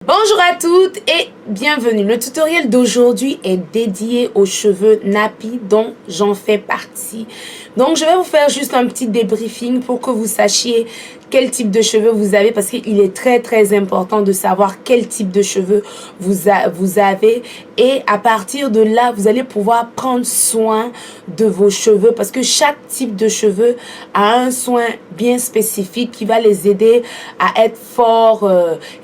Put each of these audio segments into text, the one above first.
Bonjour à toutes et bienvenue. Le tutoriel d'aujourd'hui est dédié aux cheveux nappy dont j'en fais partie. Donc je vais vous faire juste un petit débriefing pour que vous sachiez quel type de cheveux vous avez, parce qu'il est très important de savoir quel type de cheveux vous avez, et à partir de là vous allez pouvoir prendre soin de vos cheveux, parce que chaque type de cheveux a un soin bien spécifique qui va les aider à être forts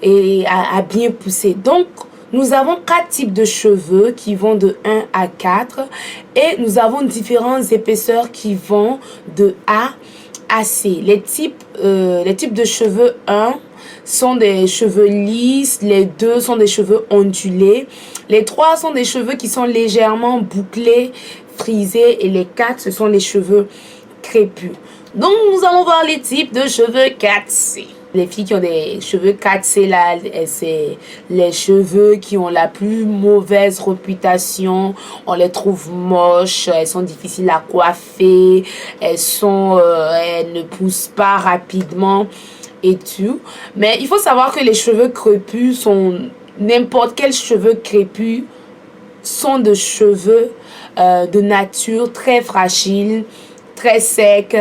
et à bien pousser. Donc nous avons 4 types de cheveux qui vont de 1 à 4 et nous avons différentes épaisseurs qui vont de A à C. Les types de cheveux 1 sont des cheveux lisses, les 2 sont des cheveux ondulés, les 3 sont des cheveux qui sont légèrement bouclés, frisés, et les 4 ce sont les cheveux crépus. Donc nous allons voir les types de cheveux 4C. Les filles qui ont des cheveux 4C là, c'est les cheveux qui ont la plus mauvaise réputation. On les trouve moches, elles sont difficiles à coiffer, elles ne poussent pas rapidement et tout. Mais il faut savoir que les cheveux crépus sont, n'importe quel cheveu crépus sont de cheveux de nature très fragiles, très secs,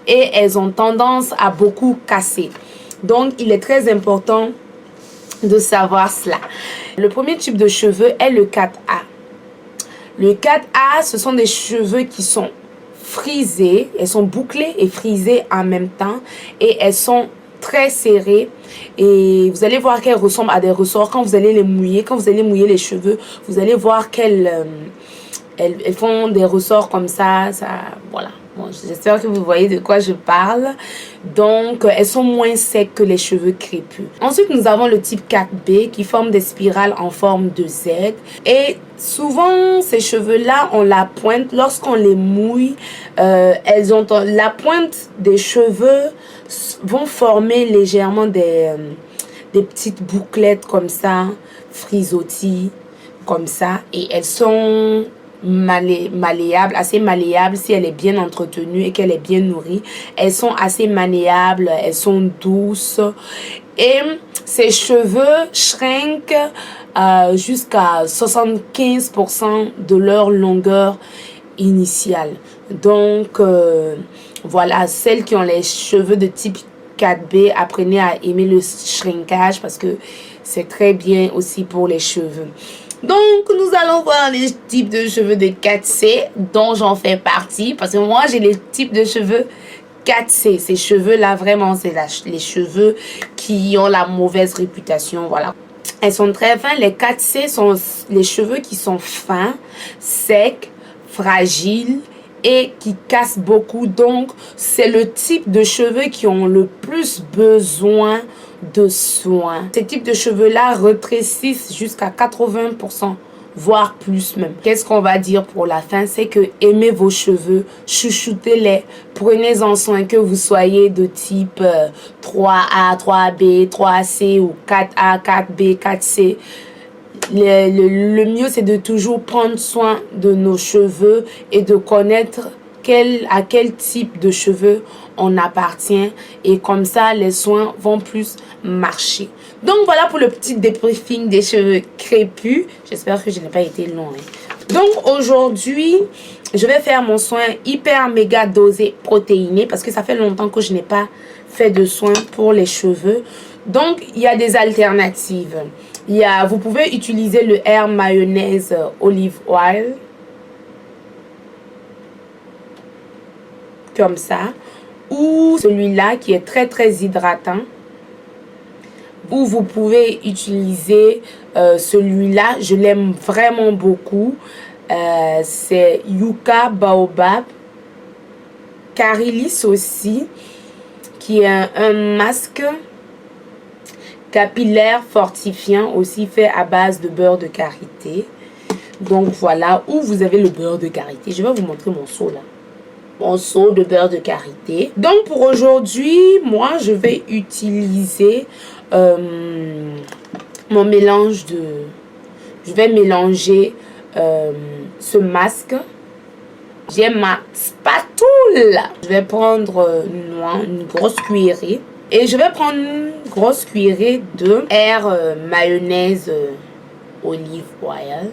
et elles ont tendance à beaucoup casser. Donc, il est très important de savoir cela. Le premier type de cheveux est le 4A. Le 4A, ce sont des cheveux qui sont frisés. Elles sont bouclées et frisées en même temps. Et elles sont très serrées. Et vous allez voir qu'elles ressemblent à des ressorts. Quand vous allez les mouiller, quand vous allez mouiller les cheveux, vous allez voir qu'elles elles font des ressorts comme ça. Voilà. Bon, j'espère que vous voyez de quoi je parle. Donc, elles sont moins secs que les cheveux crépus. Ensuite, nous avons le type 4B qui forme des spirales en forme de Z. Et souvent, ces cheveux-là ont la pointe. Lorsqu'on les mouille, la pointe des cheveux vont former légèrement des petites bouclettes comme ça, frisottis, comme ça. Et elles sont malléables, assez malléables si elle est bien entretenue et qu'elle est bien nourrie. Elles sont assez malléables, elles sont douces, et ces cheveux shrinkent jusqu'à 75% de leur longueur initiale. Donc voilà, celles qui ont les cheveux de type 4B, apprenez à aimer le shrinkage parce que c'est très bien aussi pour les cheveux. Donc, nous allons voir les types de cheveux de 4C dont j'en fais partie. Parce que moi, j'ai les types de cheveux 4C. Ces cheveux-là, vraiment, c'est les cheveux qui ont la mauvaise réputation. Voilà. Elles sont très fins. Les 4C sont les cheveux qui sont fins, secs, fragiles et qui cassent beaucoup. Donc, c'est le type de cheveux qui ont le plus besoin de soins. Ces types de cheveux-là rétrécissent jusqu'à 80%, voire plus même. Qu'est-ce qu'on va dire pour la fin? C'est que aimez vos cheveux, chouchoutez-les, prenez-en soin, que vous soyez de type 3A, 3B, 3C ou 4A, 4B, 4C. Le mieux, c'est de toujours prendre soin de nos cheveux et de connaître à quel type de cheveux on appartient, et comme ça les soins vont plus marcher. Donc voilà pour le petit débriefing des cheveux crépus. J'espère que je n'ai pas été long. Donc aujourd'hui je vais faire mon soin hyper méga dosé protéiné parce que ça fait longtemps que je n'ai pas fait de soin pour les cheveux. Donc il y a des alternatives. Vous pouvez utiliser le Air Mayonnaise Olive Oil comme ça, ou celui-là qui est très hydratant, ou vous pouvez utiliser celui-là, je l'aime vraiment beaucoup, c'est Yucca Baobab Carilis aussi, qui est un masque capillaire fortifiant aussi fait à base de beurre de karité. Donc voilà, où vous avez le beurre de karité. Je vais vous montrer mon seau là. Mon seau de beurre de karité. Donc pour aujourd'hui, moi je vais utiliser mon mélange de... Je vais mélanger ce masque. J'ai ma spatule. Je vais prendre une grosse cuillerée Et je vais prendre une grosse cuillerée de mayonnaise olive oil.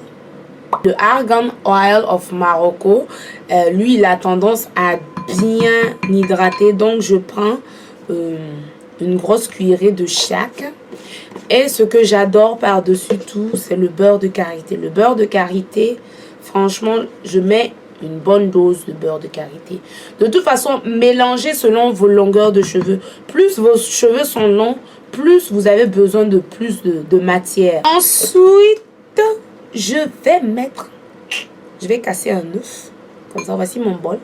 Le Argan Oil of Morocco, lui, il a tendance à bien hydrater. Donc, je prends une grosse cuillerée de chaque. Et ce que j'adore par-dessus tout, c'est le beurre de karité. Le beurre de karité, franchement, je mets une bonne dose de beurre de karité. De toute façon, mélangez selon vos longueurs de cheveux. Plus vos cheveux sont longs, plus vous avez besoin de plus de matière. Ensuite, je vais casser un œuf. Comme ça, voici mon bol.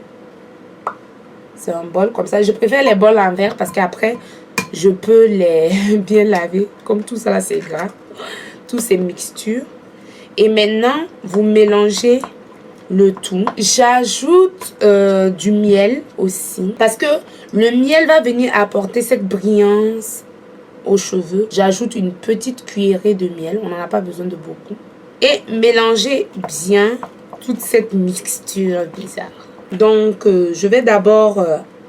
C'est un bol comme ça. Je préfère les bols en verre parce qu'après, je peux les bien laver. Comme tout ça là, c'est gras. Toutes ces mixtures. Et maintenant, vous mélangez le tout. J'ajoute du miel aussi. Parce que le miel va venir apporter cette brillance aux cheveux. J'ajoute une petite cuillerée de miel. On n'en a pas besoin de beaucoup. Et mélangez bien toute cette mixture bizarre. Donc, je vais d'abord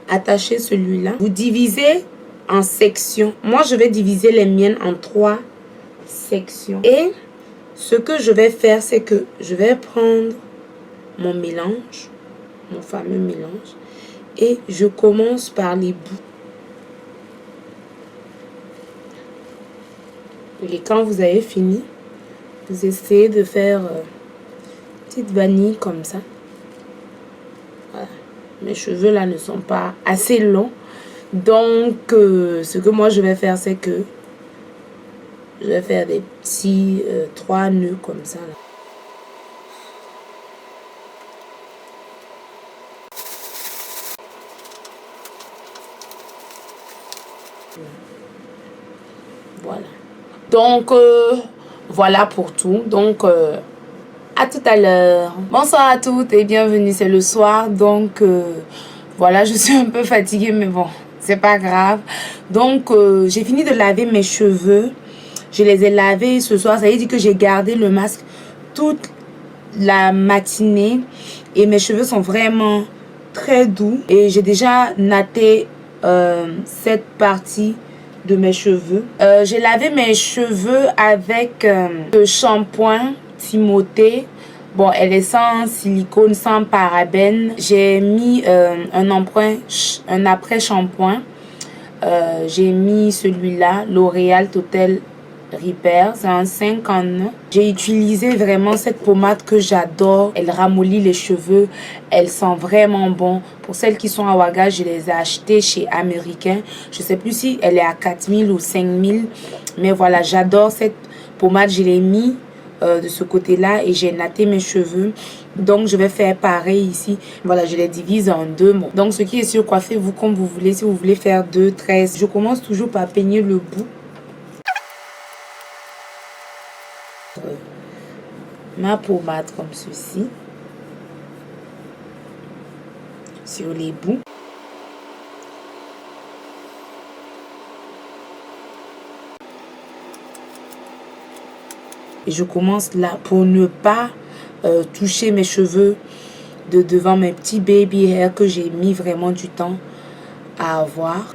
attacher celui-là. Vous divisez en sections. Moi, je vais diviser les miennes en 3 sections. Et ce que je vais faire, c'est que je vais prendre mon mélange, mon fameux mélange, et je commence par les bouts. Et quand vous avez fini, vous essayez de faire petite vanille comme ça. Voilà. Mes cheveux là ne sont pas assez longs. Donc, ce que moi je vais faire, c'est que je vais faire des petits 3 nœuds comme ça là. Voilà. Donc, voilà pour tout. Donc, à tout à l'heure. Bonsoir à toutes et bienvenue. C'est le soir. Donc, voilà, je suis un peu fatiguée, mais bon, c'est pas grave. Donc, j'ai fini de laver mes cheveux. Je les ai lavés ce soir. Ça veut dire que j'ai gardé le masque toute la matinée. Et mes cheveux sont vraiment très doux. Et j'ai déjà natté cette partie de mes cheveux. J'ai lavé mes cheveux avec le shampoing Timothée. Bon, elle est sans silicone, sans parabènes. J'ai mis un après shampoing. J'ai mis celui-là, L'Oréal Total Repair. C'est un 5 en 1. J'ai utilisé vraiment cette pommade que j'adore. Elle ramollit les cheveux. Elle sent vraiment bon. Pour celles qui sont à Ouaga, je les ai achetées chez Américain. Je ne sais plus si elle est à 4000 ou 5000. Mais voilà, j'adore cette pommade. Je l'ai mis de ce côté-là et j'ai natté mes cheveux. Donc, je vais faire pareil ici. Voilà, je les divise en 2. Donc, ce qui est sûr, coiffez-vous comme vous voulez. Si vous voulez faire 2 tresses, je commence toujours par peigner le bout. Ma pommade comme ceci sur les bouts. Et je commence là pour ne pas toucher mes cheveux de devant, mes petits baby hair que j'ai mis vraiment du temps à avoir.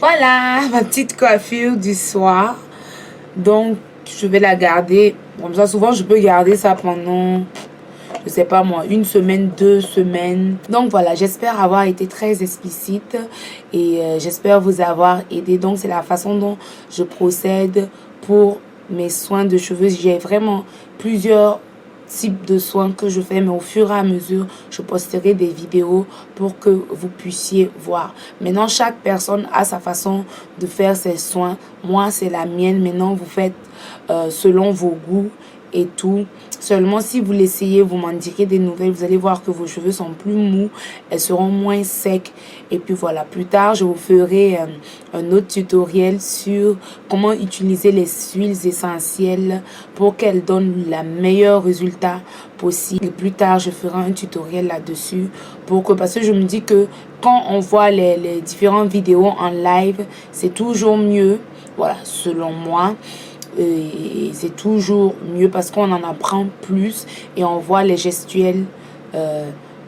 Voilà ma petite coiffure du soir. Donc, je vais la garder. Comme ça, souvent, je peux garder ça pendant, je sais pas moi, 1 semaine, 2 semaines. Donc, voilà, j'espère avoir été très explicite et j'espère vous avoir aidé. Donc, c'est la façon dont je procède pour mes soins de cheveux. J'ai vraiment plusieurs types de soins que je fais, mais au fur et à mesure, je posterai des vidéos pour que vous puissiez voir. Maintenant, chaque personne a sa façon de faire ses soins. Moi, c'est la mienne. Maintenant, vous faites selon vos goûts et tout. Seulement, si vous l'essayez, vous m'en direz des nouvelles. Vous allez voir que vos cheveux sont plus mous. Elles seront moins secs. Et puis voilà, plus tard, je vous ferai un autre tutoriel sur comment utiliser les huiles essentielles pour qu'elles donnent le meilleur résultat possible. Et plus tard, je ferai un tutoriel là-dessus parce que je me dis que quand on voit les différentes vidéos en live, c'est toujours mieux. Voilà, selon moi. Et c'est toujours mieux parce qu'on en apprend plus et on voit les gestuels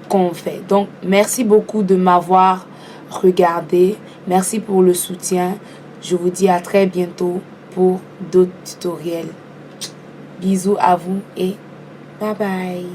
qu'on fait. Donc, merci beaucoup de m'avoir regarder. Merci pour le soutien. Je vous dis à très bientôt pour d'autres tutoriels. Bisous à vous et bye bye.